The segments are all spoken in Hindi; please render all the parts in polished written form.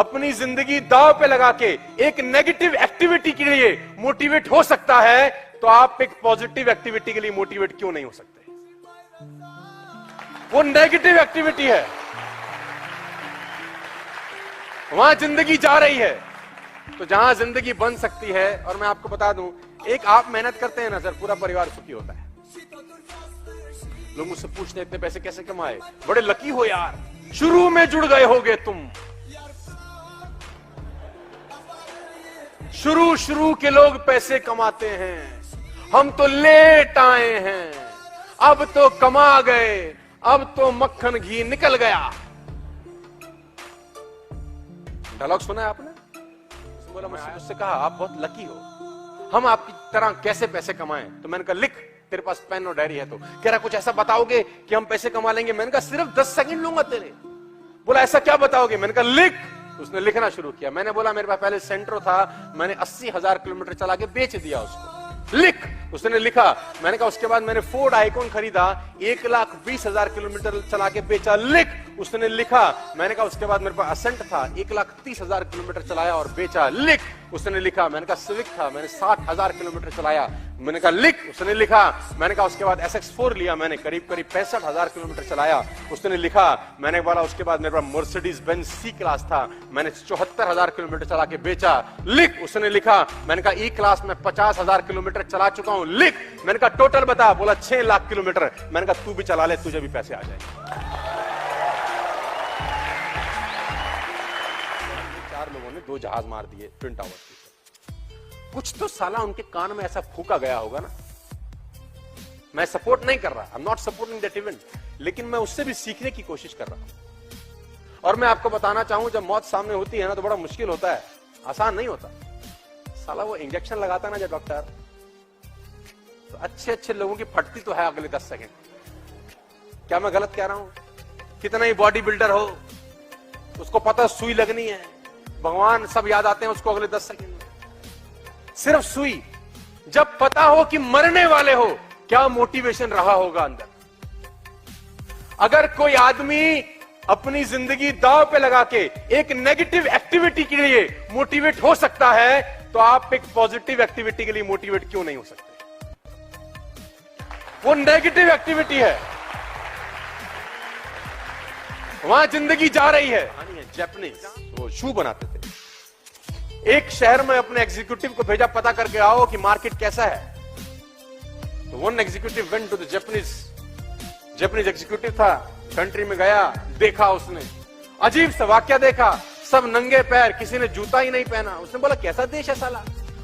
अपनी जिंदगी दांव पे लगा के एक नेगेटिव एक्टिविटी के लिए मोटिवेट हो सकता है, तो आप एक पॉजिटिव एक्टिविटी के लिए मोटिवेट क्यों नहीं हो सकते? वो नेगेटिव एक्टिविटी है, वहां जिंदगी जा रही है। तो जहां जिंदगी बन सकती है, और मैं आपको बता दूं, एक आप मेहनत करते हैं ना सर, पूरा परिवार सुखी होता है। लोग मुझसे पूछते हैं इतने पैसे कैसे कमाए, बड़े लकी हो यार, शुरू में जुड़ गए होगे तुम। शुरू के लोग पैसे कमाते हैं, हम तो लेट आए हैं, अब तो कमा गए, अब तो मक्खन घी निकल गया। डायलॉग सुना है आपने? बोला, मुझसे कहा आप बहुत लकी हो, हम आपकी तरह कैसे पैसे कमाएं? तो मैंने कहा लिख, तेरे पास पेन और डायरी है तो। कह रहा कुछ ऐसा बताओगे कि हम पैसे कमा लेंगे? मैंने कहा सिर्फ 10 सेकंड लूंगा तेरे। बोला ऐसा क्या बताओगे? मैंने कहा लिख। उसने लिखना शुरू किया। मैंने बोला मेरे पास पहले सेंट्रो था, मैंने 80,000 किलोमीटर चला के बेच दिया उसको। लिख। उसने लिखा। मैंने कहा उसके बाद मैंने फोर्ड आइकॉन खरीदा, 1,20,000 किलोमीटर चला के बेचा। लिख। उसने लिखा। मैंने कहा उसके बाद मेरे पास असेंट था, 1,30,000 किलोमीटर चलाया और बेचा। लिख। उसने लिखा। मैंने कहा सिविक था, मैंने 60,000 किलोमीटर चलाया। मैंने कहा लिख। उसने लिखा। मैंने कहा उसके बाद SX4 लिया, मैंने करीब 65,000 किलोमीटर चलाया। उसने लिखा। मैंने बोला उसके बाद मेरे पास मर्सिडीज बेंज C क्लास था, मैंने 74,000 किलोमीटर चला के बेचा। लिख। उसने लिखा। मैंने कहा E क्लास में 50,000 किलोमीटर चला चुका हूं। लिख। मैंने कहा टोटल बता। बोला 6 लाख किलोमीटर। मैंने कहा तू भी चला ले, तुझे भी पैसे आ जाएंगे। 4 लोगों ने 2 जहाज मार दिए ट्विन टावर्स की। कुछ तो साला उनके कान में ऐसा फूका गया होगा ना। मैं सपोर्ट नहीं कर रहा, I am not supporting that event, लेकिन मैं उससे भी सीखने की कोशिश कर रहा हूं। और मैं आपको बताना चाहूं, जब मौत सामने होती है ना तो बड़ा मुश्किल होता है, आसान नहीं होता। साला वो इंजेक्शन लगाता ना जब डॉक्टर, तो अच्छे अच्छे लोगों की फटती तो है अगले 10 सेकंड। क्या मैं गलत कह रहा हूं? कितना ही बॉडी बिल्डर हो, उसको पता सुई लगनी है, भगवान सब याद आते हैं उसको अगले 10 सेकंड में। सिर्फ सुई। जब पता हो कि मरने वाले हो, क्या मोटिवेशन रहा होगा अंदर। अगर कोई आदमी अपनी जिंदगी दांव पे लगा के एक नेगेटिव एक्टिविटी के लिए मोटिवेट हो सकता है, तो आप एक पॉजिटिव एक्टिविटी के लिए मोटिवेट क्यों नहीं हो सकते? वो नेगेटिव एक्टिविटी है, वहां जिंदगी जा रही है। जापानीज वो शू बनाते थे। एक शहर में अपने एग्जीक्यूटिव को भेजा, पता करके आओ कि मार्केट कैसा है। तो one executive went to the Japanese executive था, कंट्री में गया, देखा उसने अजीब सा वाक्या देखा, सब नंगे पैर, किसी ने जूता ही नहीं पहना। उसने बोला कैसा देश है साला।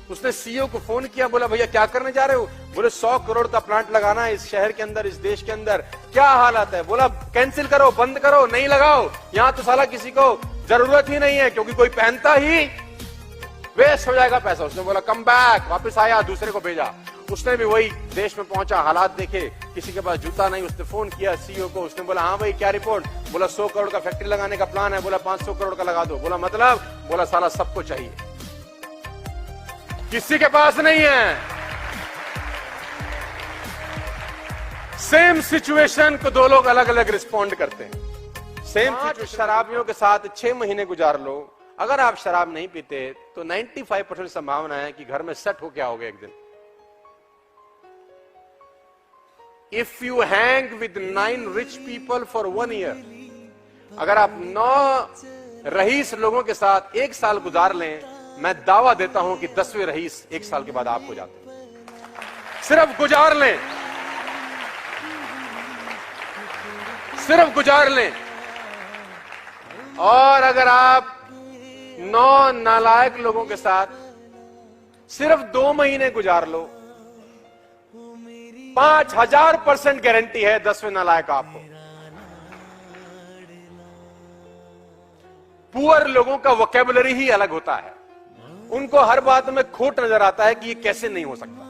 उसने CEO को फोन किया, बोला भैया क्या करने जा रहे हो? बोले 100 करोड़ का प्लांट लगाना है इस शहर के अंदर, इस देश के अंदर। क्या हालत है? बोला कैंसिल करो, बंद करो, नहीं लगाओ, यहां तो साला किसी को जरूरत ही नहीं है, क्योंकि कोई पहनता ही वेस्ट हो जाएगा पैसा। उसने बोला कम बैक, वापस आया, दूसरे को भेजा। उसने भी वही देश में पहुंचा, हालात देखे, किसी के पास जूता नहीं। उसने फोन किया CEO को। उसने बोला हाँ भाई क्या रिपोर्ट? बोला 100 करोड़ का फैक्ट्री लगाने का प्लान है। बोला 500 करोड़ का लगा दो। बोला मतलब? बोला साला सबको चाहिए, किसी के पास नहीं है। सेम सिचुएशन को 2 लोग अलग अलग रिस्पॉन्ड करते हैं। सेम शराबियों के साथ 6 महीने गुजार लो, अगर आप शराब नहीं पीते तो 95% संभावना है कि घर में सेट हो क्या होगा एक दिन। If you hang with 9 rich people for 1 year, अगर आप 9 रईस लोगों के साथ 1 साल गुजार लें, मैं दावा देता हूं कि 10वें रईस 1 साल के बाद आप हो जाते हैं। सिर्फ गुजार लें, सिर्फ गुजार लें। और अगर आप 9 नालायक लोगों के साथ सिर्फ 2 महीने गुजार लो, 5000% गारंटी है 10वें नालायक आपको। पुअर लोगों का वोकैबुलरी ही अलग होता है, उनको हर बात में खोट नजर आता है कि ये कैसे नहीं हो सकता।